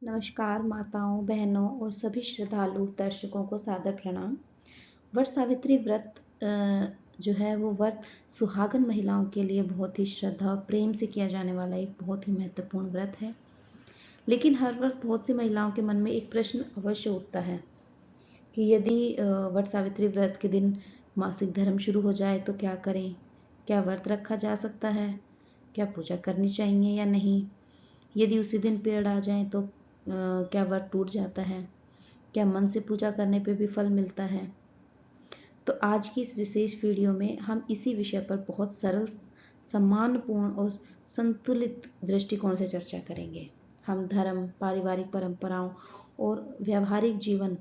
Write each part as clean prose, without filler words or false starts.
नमस्कार माताओं, बहनों और सभी श्रद्धालु दर्शकों को सादर प्रणाम। वट सावित्री व्रत जो है वो व्रत सुहागन महिलाओं के लिए बहुत ही श्रद्धा और प्रेम से किया जाने वाला एक बहुत ही महत्वपूर्ण व्रत है। लेकिन हर वर्ष बहुत सी महिलाओं के मन में एक प्रश्न अवश्य उठता है कि यदि वट सावित्री व्रत के दिन मासिक धर्म शुरू हो जाए तो क्या करें? क्या व्रत रखा जा सकता है? क्या पूजा करनी चाहिए या नहीं? यदि उसी दिन पीरियड आ जाए तो क्या व्रत टूट जाता है? क्या मन से पूजा करने पे भी फल मिलता है? तो आज की इस विशेष वीडियो में हम इसी विषय पर बहुत सरल, सम्मानपूर्ण और संतुलित दृष्टिकोण से चर्चा करेंगे। हम धर्म, पारिवारिक परंपराओं और व्यावहारिक जीवन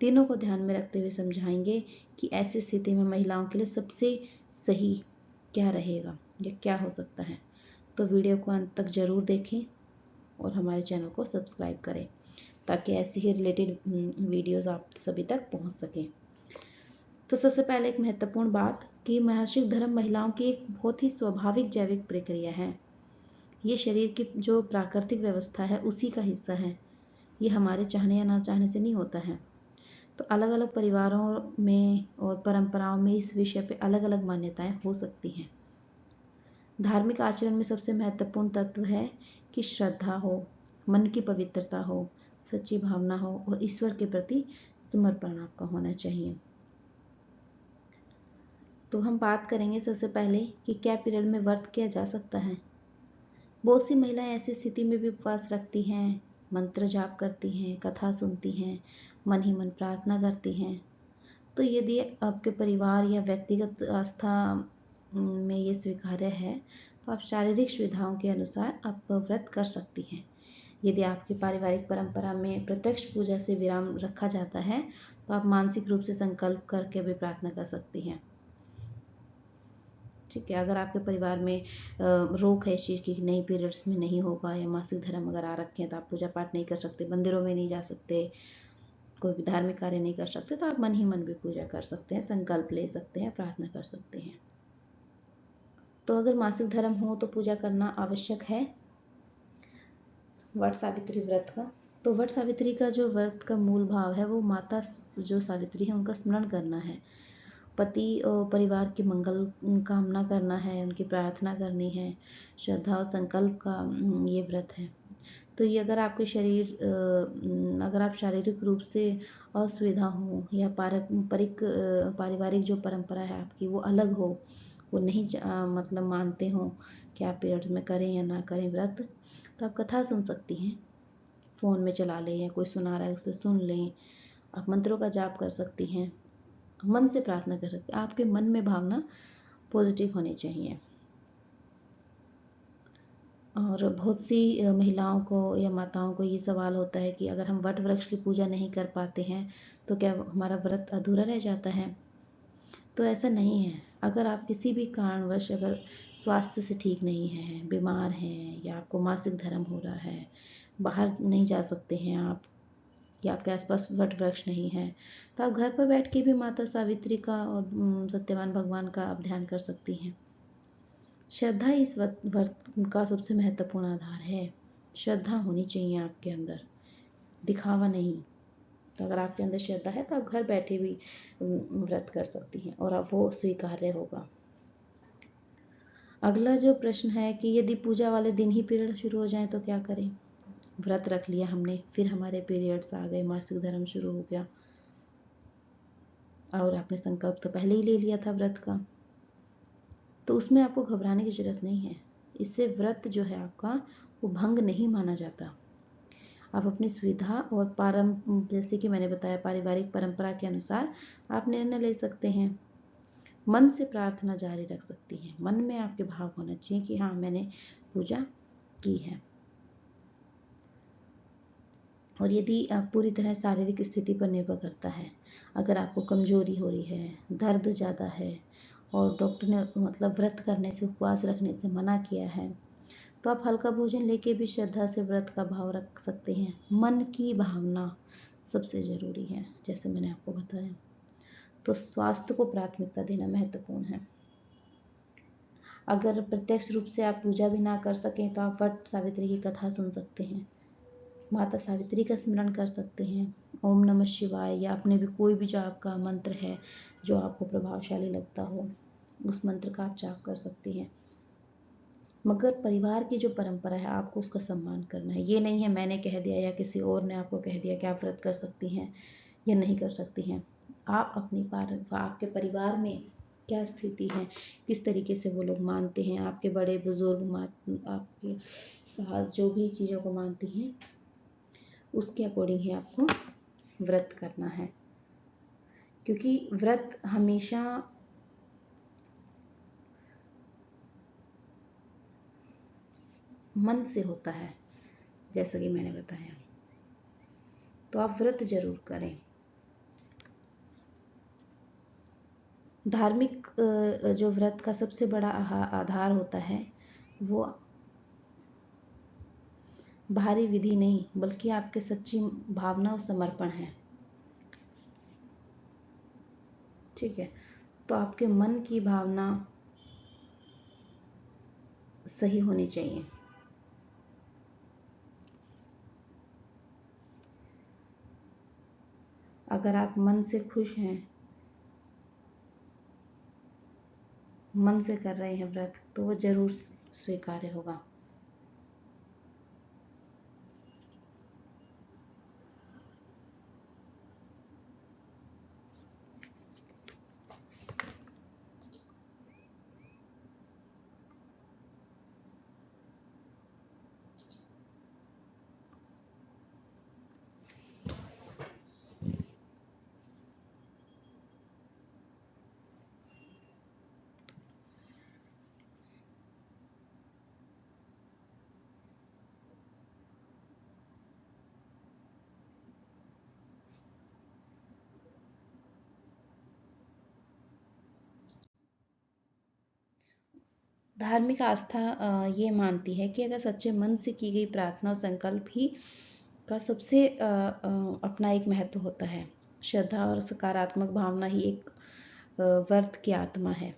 तीनों को ध्यान में रखते हुए समझाएंगे कि ऐसी स्थिति में महिलाओं के लिए सबसे सही क्या रहेगा या क्या हो सकता है। तो वीडियो को अंत तक जरूर देखें और हमारे चैनल को सब्सक्राइब करें ताकि ऐसी ही रिलेटेड वीडियोस आप सभी तक पहुंच सकें। तो सबसे पहले एक महत्वपूर्ण बात कि मासिक धर्म महिलाओं की एक बहुत ही स्वाभाविक जैविक प्रक्रिया है। ये शरीर की जो प्राकृतिक व्यवस्था है उसी का हिस्सा है। ये हमारे चाहने या ना चाहने से नहीं होता है। तो अलग अलग परिवारों में और परंपराओं में इस विषय पे अलग अलग मान्यताएं हो सकती हैं। धार्मिक आचरण में सबसे महत्वपूर्ण तत्व है कि श्रद्धा हो, मन की पवित्रता हो, सच्ची भावना हो और ईश्वर के प्रति समर्पण आपका होना चाहिए। तो हम बात करेंगे सबसे पहले कि क्या पीरियड में व्रत किया जा सकता है। बहुत सी महिलाएं ऐसी स्थिति में भी उपवास रखती हैं, मंत्र जाप करती हैं, कथा सुनती हैं, मन ही मन प्रार्थना करती हैं। तो यदि आपके परिवार या व्यक्तिगत आस्था में ये स्वीकार्य है तो आप शारीरिक सुविधाओं के अनुसार आप व्रत कर सकती हैं। यदि आपकी पारिवारिक परंपरा में प्रत्यक्ष पूजा से विराम रखा जाता है तो आप मानसिक रूप से संकल्प करके भी प्रार्थना कर सकती हैं। ठीक है, अगर आपके परिवार में रोक है इस चीज़ की कि नहीं पीरियड्स में नहीं होगा या मासिक धर्म अगर आ रखे हैं तो आप पूजा पाठ नहीं कर सकते, मंदिरों में नहीं जा सकते, कोई भी धार्मिक कार्य नहीं कर सकते, तो आप मन ही मन भी पूजा कर सकते हैं, संकल्प ले सकते हैं, प्रार्थना कर सकते हैं। तो अगर मासिक धर्म हो तो पूजा करना आवश्यक है वट सावित्री व्रत का। तो वट सावित्री का जो व्रत का मूल भाव है वो माता जो सावित्री है उनका स्मरण करना है, पति और परिवार की मंगल कामना करना है, उनकी प्रार्थना करनी है, श्रद्धा और संकल्प का ये व्रत है। तो ये अगर आपके अगर आप शारीरिक रूप से असुविधा हो या पारिवारिक जो परंपरा है आपकी वो अलग हो, वो नहीं मतलब मानते हो कि आप पीरियड्स में करें या ना करें व्रत, तो आप कथा सुन सकती हैं, फ़ोन में चला लें या कोई सुना रहा है उसे सुन लें। आप मंत्रों का जाप कर सकती हैं, मन से प्रार्थना कर सकते हैं। आपके मन में भावना पॉजिटिव होनी चाहिए। और बहुत सी महिलाओं को या माताओं को ये सवाल होता है कि अगर हम वट वृक्ष की पूजा नहीं कर पाते हैं तो क्या हमारा व्रत अधूरा रह जाता है? तो ऐसा नहीं है। अगर आप किसी भी कारणवश अगर स्वास्थ्य से ठीक नहीं है, बीमार हैं या आपको मासिक धर्म हो रहा है, बाहर नहीं जा सकते हैं आप या आपके आसपास वट वृक्ष नहीं है, तो आप घर पर बैठ के भी माता सावित्री का और सत्यवान भगवान का आप ध्यान कर सकती हैं। श्रद्धा इस व्रत का सबसे महत्वपूर्ण आधार है। श्रद्धा होनी चाहिए आपके अंदर, दिखावा नहीं। तो अगर आपके अंदर श्रद्धा है तो आप घर बैठे भी व्रत कर सकती हैं और अब वो स्वीकार्य होगा। अगला जो प्रश्न है कि यदि पूजा वाले दिन ही पीरियड शुरू हो जाए तो क्या करें? व्रत रख लिया हमने, फिर हमारे पीरियड्स आ गए, मासिक धर्म शुरू हो गया और आपने संकल्प तो पहले ही ले लिया था व्रत का, तो उसमें आपको घबराने की जरूरत नहीं है। इससे व्रत जो है आपका वो भंग नहीं माना जाता। आप अपनी सुविधा और जैसे कि मैंने बताया पारिवारिक परंपरा के अनुसार आप निर्णय ले सकते हैं। मन से प्रार्थना जारी रख सकती हैं। मन में आपके भाव होना चाहिए कि हाँ मैंने पूजा की है। और यदि आप पूरी तरह शारीरिक स्थिति पर निर्भर करता है, अगर आपको कमजोरी हो रही है, दर्द ज़्यादा है और डॉक्टर ने मतलब व्रत करने से, उपवास रखने से मना किया है, तो आप हल्का भोजन लेके भी श्रद्धा से व्रत का भाव रख सकते हैं। मन की भावना सबसे ज़रूरी है, जैसे मैंने आपको बताया। तो स्वास्थ्य को प्राथमिकता देना महत्वपूर्ण है। अगर प्रत्यक्ष रूप से आप पूजा भी ना कर सकें तो आप वट सावित्री की कथा सुन सकते हैं। माता सावित्री का स्मरण कर सकते हैं, ओम नमः शिवाय, या अपने भी कोई भी जो आपका मंत्र है जो आपको प्रभावशाली लगता हो उस मंत्र का आप जाप कर सकती हैं। मगर परिवार की जो परंपरा है आपको उसका सम्मान करना है। ये नहीं है मैंने कह दिया या किसी और ने आपको कह दिया कि आप व्रत कर सकती हैं या नहीं कर सकती हैं। आप अपनी आपके परिवार में क्या स्थिति है, किस तरीके से वो लोग मानते हैं, आपके बड़े बुजुर्ग आपके सास जो भी चीज़ों को मानती हैं उसके अकॉर्डिंग ही आपको व्रत करना है। क्योंकि व्रत हमेशा मन से होता है, जैसा कि मैंने बताया, तो आप व्रत जरूर करें। धार्मिक जो व्रत का सबसे बड़ा आधार होता है वो बाहरी विधि नहीं बल्कि आपके सच्ची भावना और समर्पण है। ठीक है, तो आपके मन की भावना सही होनी चाहिए। अगर आप मन से खुश हैं, मन से कर रहे हैं व्रत, तो वो जरूर स्वीकार्य होगा। धार्मिक आस्था ये मानती है कि अगर सच्चे मन से की गई प्रार्थना और संकल्प ही का सबसे अपना एक महत्व होता है। श्रद्धा और सकारात्मक भावना ही एक व्रत की आत्मा है।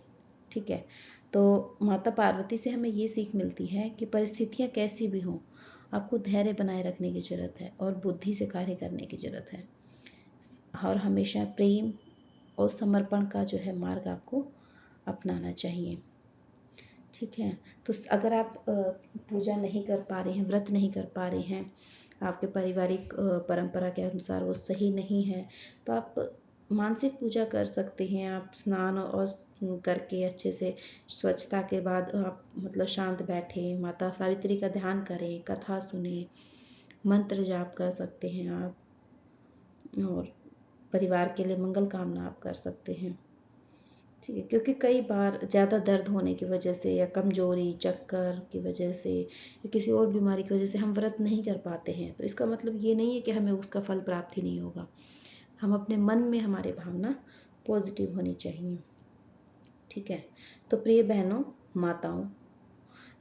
ठीक है, तो माता पार्वती से हमें ये सीख मिलती है कि परिस्थितियाँ कैसी भी हों, आपको धैर्य बनाए रखने की जरूरत है और बुद्धि से कार्य करने की जरूरत है, और हमेशा प्रेम और समर्पण का जो है मार्ग आपको अपनाना चाहिए। ठीक है, तो अगर आप पूजा नहीं कर पा रहे हैं, व्रत नहीं कर पा रहे हैं, आपके पारिवारिक परंपरा के अनुसार वो सही नहीं है, तो आप मानसिक पूजा कर सकते हैं। आप स्नान और करके अच्छे से स्वच्छता के बाद आप मतलब शांत बैठे, माता सावित्री का ध्यान करें, कथा सुने, मंत्र जाप कर सकते हैं आप, और परिवार के लिए मंगल कामना आप कर सकते हैं। ठीक है, क्योंकि कई बार ज़्यादा दर्द होने की वजह से या कमजोरी, चक्कर की वजह से या किसी और बीमारी की वजह से हम व्रत नहीं कर पाते हैं, तो इसका मतलब ये नहीं है कि हमें उसका फल प्राप्त ही नहीं होगा। हम अपने मन में हमारी भावना पॉजिटिव होनी चाहिए। ठीक है, तो प्रिय बहनों, माताओं,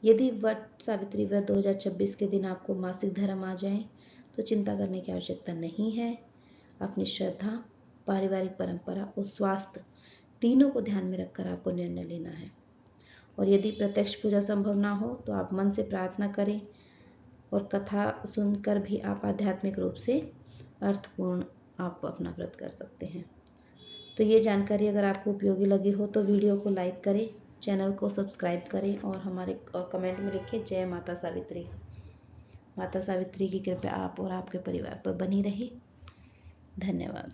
यदि वट सावित्री व्रत 2026 के दिन आपको मासिक धर्म आ जाए तो चिंता करने की आवश्यकता नहीं है। अपनी श्रद्धा, पारिवारिक परंपरा और स्वास्थ्य तीनों को ध्यान में रखकर आपको निर्णय लेना है। और यदि प्रत्यक्ष पूजा संभव ना हो तो आप मन से प्रार्थना करें, और कथा सुनकर भी आप आध्यात्मिक रूप से अर्थपूर्ण आप अपना व्रत कर सकते हैं। तो ये जानकारी अगर आपको उपयोगी लगी हो तो वीडियो को लाइक करें, चैनल को सब्सक्राइब करें और हमारे कमेंट में लिखें जय माता सावित्री। माता सावित्री की कृपा आप और आपके परिवार पर बनी रहे। धन्यवाद।